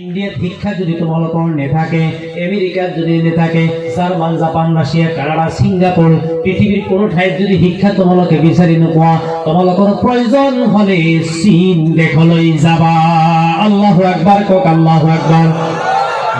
ইন্ডিয়াত শিক্ষা যদি তোমালোকৰ নেথাকে, আমেৰিকাত যদি নেথাকে, German, Japan, Russia, Canada, Singapore, পৃথিৱীৰ কোনো ঠাইত যদি শিক্ষা তোমালোকে বিচাৰি নোপোৱা, তোমালোকৰ প্ৰয়োজন হ'লে চীন দেশলৈ যাবা। আল্লাহু আকবাৰ কক, আল্লাহু আকবাৰ।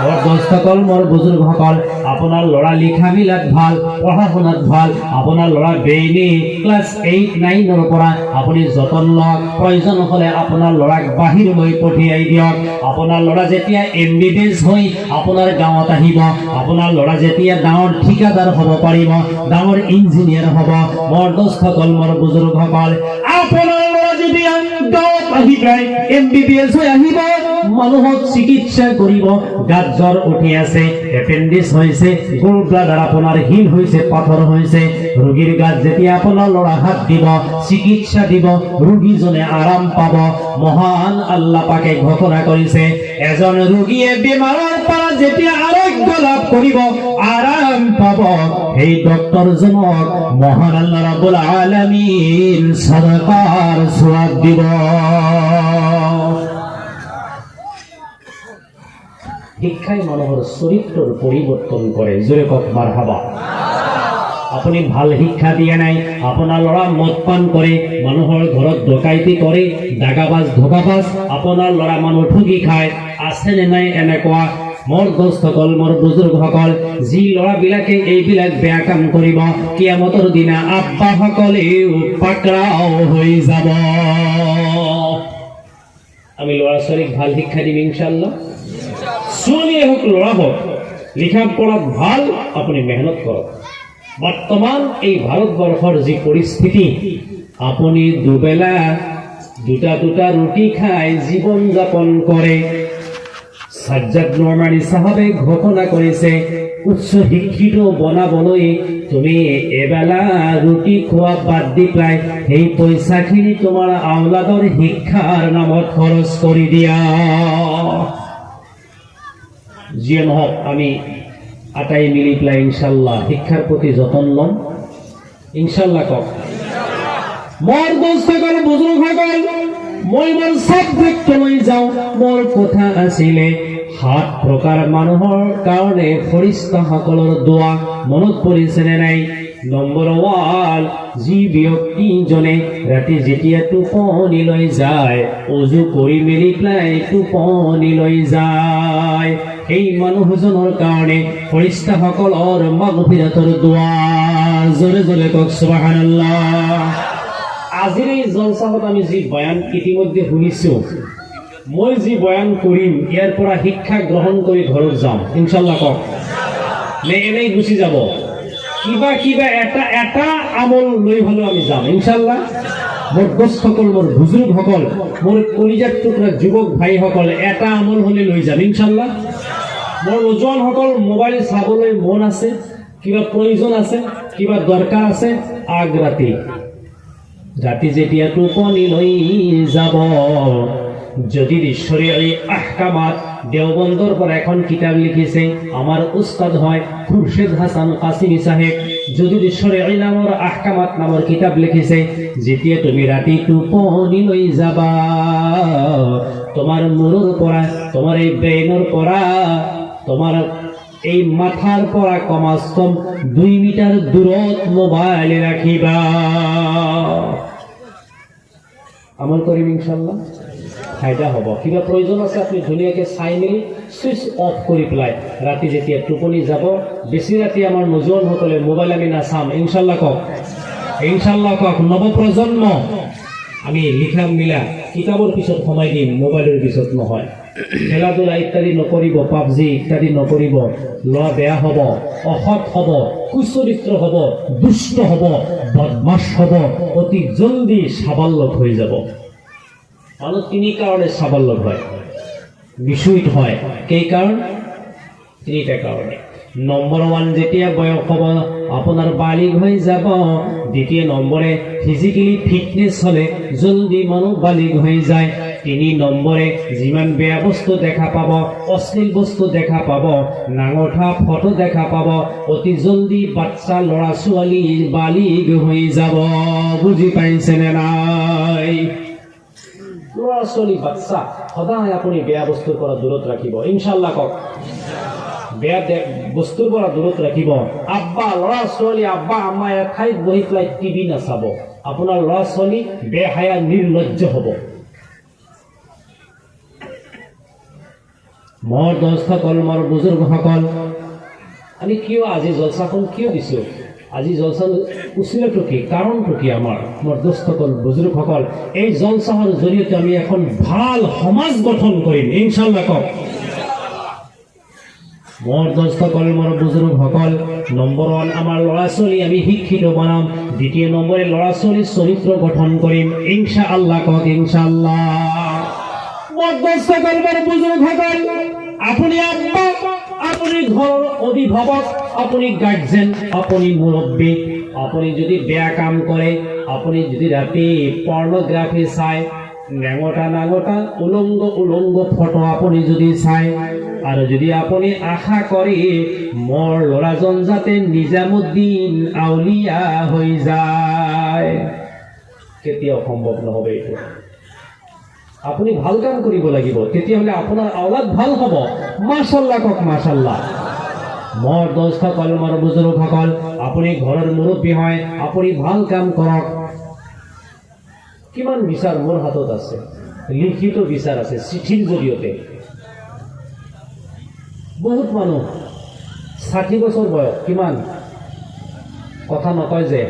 মোৰ দোস্তসকল, মোৰ বুজুৰ্গসকল, আপোনাৰ ল'ৰা লিখা মিলাত ভাল, পঢ়া শুনাত ভাল, আপোনাৰ ল'ৰা ব্ৰেইনি ক্লাছ 8-9ৰ পৰা আপুনি যতন লওক। প্ৰয়োজন হ'লে আপোনাৰ ল'ৰাক বাহিৰলৈ পঠিয়াই দিয়ক। আপোনাৰ ল'ৰা যেতিয়া MBBS হৈ আপোনাৰ গাঁৱত আহিব, আপোনাৰ ল'ৰা যেতিয়া ডাঙৰ ঠিকাদাৰ হ'ব পাৰিব, ডাঙৰ ইঞ্জিনিয়াৰ হ'ব, মোৰ দোস্তসকল, মোৰ বুজুৰ্গসকল, আপোনাৰ ল'ৰা যেতিয়া গাঁৱত আহি যায় MBBS হৈ আহিব, মানুহক চিকিৎসা কৰিব। গাত জ্বৰ উঠি আছে, এপেণ্ডিক্স হৈছে, গল ব্লাডাৰ আপোনাৰ হিল হৈছে, পাথৰ হৈছে, ৰোগীৰ গাত যেতিয়া আপোনাৰ ল'ৰা হাত দিব, চিকিৎসা দিব, ৰোগীজনে আৰাম পাব। মহান আল্লাহ পাকে ঘোষণা কৰিছে, এজন ৰোগীয়ে বেমাৰৰ পৰা যেতিয়া আৰোগ্য লাভ কৰিব, আৰাম পাব, সেই ডক্টৰজনক মহান আল্লাহ ৰাব্বুল আলামিন সদকাৰ সওয়াব দিব। শিক্ষাই মানুহৰ চৰিত্ৰৰ পৰিৱৰ্তন কৰে। জোৰে কক মাৰহাবা। আপুনি ভাল শিক্ষা দিয়া নাই, আপোনাৰ ল'ৰা মদ পান কৰে, মানুহৰ ঘৰত ডকাইতি কৰে, দাগাবাজ ধোকাবাজ, আপোনাৰ ল'ৰা মানুহ ঠগি খায়, আছে নে নাই এনেকুৱা? মোৰ দোস্তসকল, মোৰ বুজুৰ্গসকল, যি ল'ৰাবিলাকে এইবিলাক বেয়া কাম কৰিব, কিয়ামতৰ দিনা আব্বাসকলেও পাকৰাও হৈ যাব। আমি ল'ৰা ছোৱালীক ভাল শিক্ষা দিম ইনশাআল্লাহ। ছোৱালীয়ে হওক ল'ৰা হওক, লিখা পঢ়াত ভাল, আপুনি মেহনত কৰক। বৰ্তমান এই ভাৰতবৰ্ষৰ যি পৰিস্থিতি, আপুনি দুবেলা দুটা ৰুটি খাই জীৱন যাপন কৰে। সাজ্জাদ নোমানী সাহাবে ঘোষণা কৰিছে, উচ্চ শিক্ষিত বনাবলৈ তুমি এবেলা ৰুটি খোৱা বাদ দি পেলাই সেই পইচাখিনি তোমাৰ আওলাদৰ শিক্ষাৰ নামত খৰচ কৰি দিয়া। যিয়ে নহওক, আমি আটাই মিলি পেলাই ইনশাআল্লাহ শিক্ষাৰ প্ৰতি যতন ল'ম ইনশাআল্লাহ। কক মোৰ দোস্তসকল, বুজুৰ্গসকল, মই মোৰ সাবজেক্টলৈ যাওঁ। মোৰ কথা আছিলে 7 প্ৰকাৰ মানুহৰ কাৰণে ফৰিস্তাসকলৰ দোৱা। মনত পৰিছেনে নাই? নম্বৰ 1, যি ব্যক্তিজনে ৰাতি যেতিয়া টোপনিলৈ যায়, অজু কৰি মেলি পেলাই টোপনিলৈ যায়, এই মানুহজনৰ কাৰণে ফৰিস্তাসকলৰ মাগফিৰাতৰ দোৱা। জোৰে জোৰে কক সুবহানাল্লাহ। আজিৰ এই জলসাত আমি যি বয়ান ইতিমধ্যে শুনিছো, মই যি বয়ান কৰিম ইয়াৰ পৰা শিক্ষা গ্ৰহণ কৰি ঘৰত যাম ইনশাআল্লাহ। কক নে এনেই গুচি যাব? কিবা এটা আমল লৈ হলেও আমি যাম ইনশাআল্লাহ। মোৰ দোস্তসকল, মোৰ বুজুৰ্গসকল, মোৰ কলিজাত টুকুৰা যুৱক ভাইসকল, এটা আমল হলে লৈ যাম ইনশাআল্লাহ। মোৰ নজোৱানসকল, মোবাইল চাবলৈ মন আছে, কিবা প্ৰয়োজন আছে, কিবা দৰকাৰ আছে, ৰাতি যেতিয়া টোপনিলৈ যাব, যদি শৰীয়ৰ আহকামাত দেওবন্দৰ পৰা এখন কিতাপ লিখিছে, আমাৰ উস্তাদ হয় খুৰশেদ হাসান কাসিমি সাহেব, যদি শৰীয়ৰ নামৰ আহকামাত নামৰ কিতাপ লিখিছে, যেতিয়া তুমি ৰাতি টোপনিলৈ যাবা, তোমাৰ মূৰৰ পৰা, তোমাৰ এই ব্ৰেইনৰ পৰা, তোমাৰ এই মাথাৰ পৰা কমাস কম 2 মিটাৰ দূৰত মোবাইল ৰাখিবা। আমল কৰিম ইনশাআল্লাহ, ফায়দা হ'ব। কিবা প্ৰয়োজন আছে আপুনি ধুনীয়াকৈ চাই মেলি ছুইচ অফ কৰি পেলাই ৰাতি যেতিয়া টোপনি যাব, বেছি ৰাতি আমাৰ নজোৱানসকলে মোবাইল আমি নাচাম ইনশাআল্লাহ। কক ইনশাআল্লাহ। কক নৱপ্ৰজন্ম আমি লিখা মিলা কিতাপৰ পিছত সময় দিম, মোবাইলৰ পিছত নহয়। খেলাধূলা ইত্যাদি নকৰিব, পাবজি ইত্যাদি নকৰিব। ল'ৰা বেয়া হ'ব, অসৎ হ'ব, কুচৰিত্ৰ হ'ব, দুষ্ট হ'ব, বদমাছ হ'ব, অতি জলদি সাবাল্যক হৈ যাব। মানুহ 3 কাৰণে সাবাল্যক হয়, বিশুদ্ধ হয়। কেই কাৰণ? 3টা কাৰণে। নম্বৰ 1, যেতিয়া বয়স হ'ব, আপোনাৰ বালিগ হৈ যাব। দ্বিতীয় নম্বৰে, ফিজিক্যালি ফিটনেস হলে জলদি মানুহ বালিগ হৈ যায়। 3 নম্বরে, যিমান বেয়া বস্তু দেখা পাব, অশ্লীল বস্তু দেখা পাব, নাঙঠা ফটো দেখা পাব, অতি জলদি বাচ্চা ল'ৰা ছোৱালী বালিগ হৈ যাব। বুজি পাইছেনে নাই? ল'ৰা ছোৱালী বাচ্চা সদায় আপুনি বেয়া বস্তুৰ পৰা দূৰত ৰাখিব ইনশাআল্লাহ কওক বেয়া বস্তুৰ পৰা দূৰত ৰাখিব আব্বা ল'ৰা ছোৱালী আব্বা আম্মা এঠাইত বহি পেলাই টিভি নাচাব আপোনাৰ ল'ৰা ছোৱালী বেহায়া নিৰ্লজ্জ হ'ব মোৰ দোস্তসকল মোৰ বুজুৰ্গসকল আমি কিয় আজি জলসাখন কিয় দিছোঁ আজি জলসা উচিলাটো কি কাৰণটো কি আমাৰ মোৰ দোস্তসকল বুজুৰ্গসকল এই জলসাৰ জৰিয়তে আমি এখন ভাল সমাজ গঠন কৰিম ইনশাআল্লাহ কওক মোৰ দোস্তসকল মোৰ বুজুৰ্গসকল নম্বৰ 1 আমাৰ ল'ৰা ছোৱালী আমি শিক্ষিত বনাম দ্বিতীয় নম্বৰে ল'ৰা ছোৱালীৰ চৰিত্ৰ গঠন কৰিম ইনশাআল্লাহ কওক ইনশাআল্লাহ মোৰ দোস্তসকল মোৰ বুজুৰ্গসকল আপুনি আব্বা আপুনি ঘৰৰ অভিভাৱক আপুনি গাৰ্জেন আপুনি মুৰব্বী আপুনি যদি বেয়া কাম কৰে আপুনি যদি ৰাতি পৰ্নোগ্ৰাফি চায় নেঙটা উলংগ ফটো আপুনি যদি চায় আৰু যদি আপুনি আশা কৰি মোৰ ল'ৰাজন যাতে নিজামুদ্দিন আউলিয়া হৈ যায় কেতিয়াও সম্ভৱ নহ'ব এইটো আপুনি ভাল কাম কৰিব লাগিব তেতিয়াহ'লে আপোনাৰ আওলাদ ভাল হ'ব মাশাআল্লাহ কক মাশাআল্লাহ মোৰ দোস্তসকল মোৰ বুজুৰ্গসকল আপুনি ঘৰৰ মুৰব্বী হয় আপুনি ভাল কাম কৰক কিমান বিচাৰ মোৰ হাতত আছে লিখিত বিচাৰ আছে চিঠিৰ জৰিয়তে বহুত মানুহ 60 বছৰ বয়স কিমান কথা নকয় যে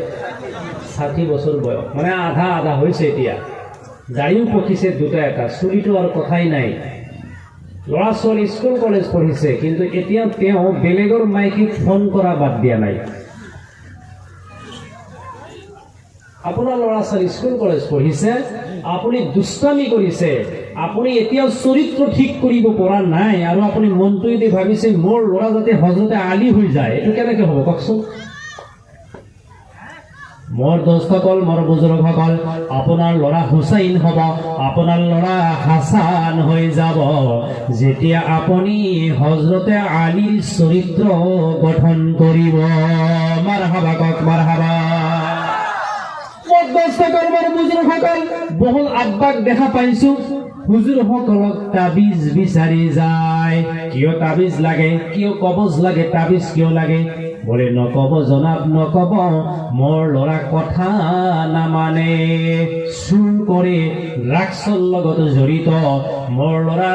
60 বছৰ বয়স মানে আধা হৈছে এতিয়া দাড়িও পকিছে দুটা এটা চুলিটো আৰু কথাই নাই ল'ৰা ছোৱালী স্কুল কলেজ পঢ়িছে কিন্তু এতিয়া তেওঁ বেলেগৰ মাইকীক ফোন কৰা বাদ দিয়া নাই আপোনাৰ ল'ৰা ছোৱালী স্কুল কলেজ পঢ়িছে আপুনি দুষ্টামি কৰিছে আপুনি এতিয়াও চৰিত্ৰ ঠিক কৰিব পৰা নাই আৰু আপুনি মনটোৱেদি ভাবিছে মোৰ ল'ৰা যাতে হজৰতে আলী হৈ যায় এইটো কেনেকৈ হ'ব কওকচোন মোৰ দোস্তসকল মোৰ বুজুৰ্গসকল আপোনাৰ ল'ৰা হুসাইন হ'ব আপোনাৰ ল'ৰা হাসান হৈ যাব যেতিয়া আপুনি হজৰতে আলীৰ চৰিত্ৰ গঠন কৰিব মাৰহাবা কক মাৰহাবা মোৰ দোস্তসকল মোৰ বুজুৰ্গসকল বহু আব্বাক দেখা পাইছোঁ হুজুৰসকলক তাবিজ বিচাৰি যায় কিয় তাবিজ লাগে কিয় কবজ লাগে তাবিজ কিয় লাগে বলে নকব জনাব নকব মোৰ ল'ৰা কথা নামানে চুৰ কৰে ড্ৰাগছৰ লগত জড়িত মোৰ ল'ৰা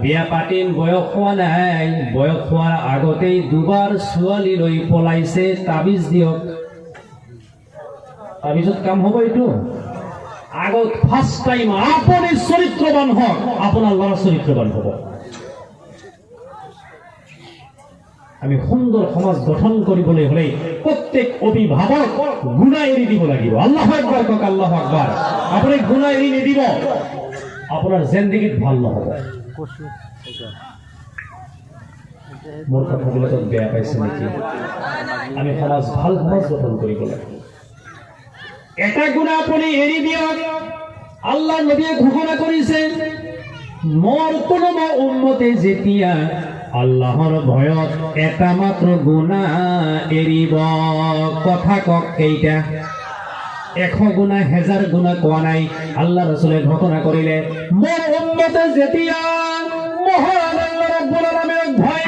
বিয়া পাতিম বয়স হোৱা নাই বয়স হোৱাৰ আগতেই দুবাৰ ছোৱালী লৈ পলাইছে তাবিজ দিয়ক তাবিজত কাম হ'ব এইটো আগত ফাৰ্ষ্ট টাইম আপুনি চৰিত্ৰবান হওক আপোনাৰ ল'ৰা চৰিত্ৰবান হ'ব আমি সুন্দৰ সমাজ গঠন কৰিবলৈ হলে প্ৰত্যেক অভিভাৱক গুনাহ এৰি দিব লাগিব আল্লাহু আকবাৰ কক আল্লাহু আকবাৰ আপুনি গুনাহ এৰি নিদিব আপোনাৰ জিন্দগীত ভাল নহব মোৰ কথাবিলাক বেয়া পাইছে নেকি আমি সমাজ ভাল সমাজ গঠন কৰিব লাগিব এটা গুনাহ আপুনি এৰি দিয়ক আল্লাহ নবীয়ে ঘোষণা কৰিছে মোৰ কোনোবা উম্মতে যেতিয়া আল্লাহৰ ভয়ত এটা মাত্ৰ গুনাহ এৰিব কথা কক কেইটা 100 গুনাহ 1000 গুনাহ কোৱা নাই আল্লাহ ৰাসূলে ঘোষণা কৰিলে মোৰ উম্মতে যেতিয়া মহান আল্লাহ ৰাব্বুল আলামিনক ভয়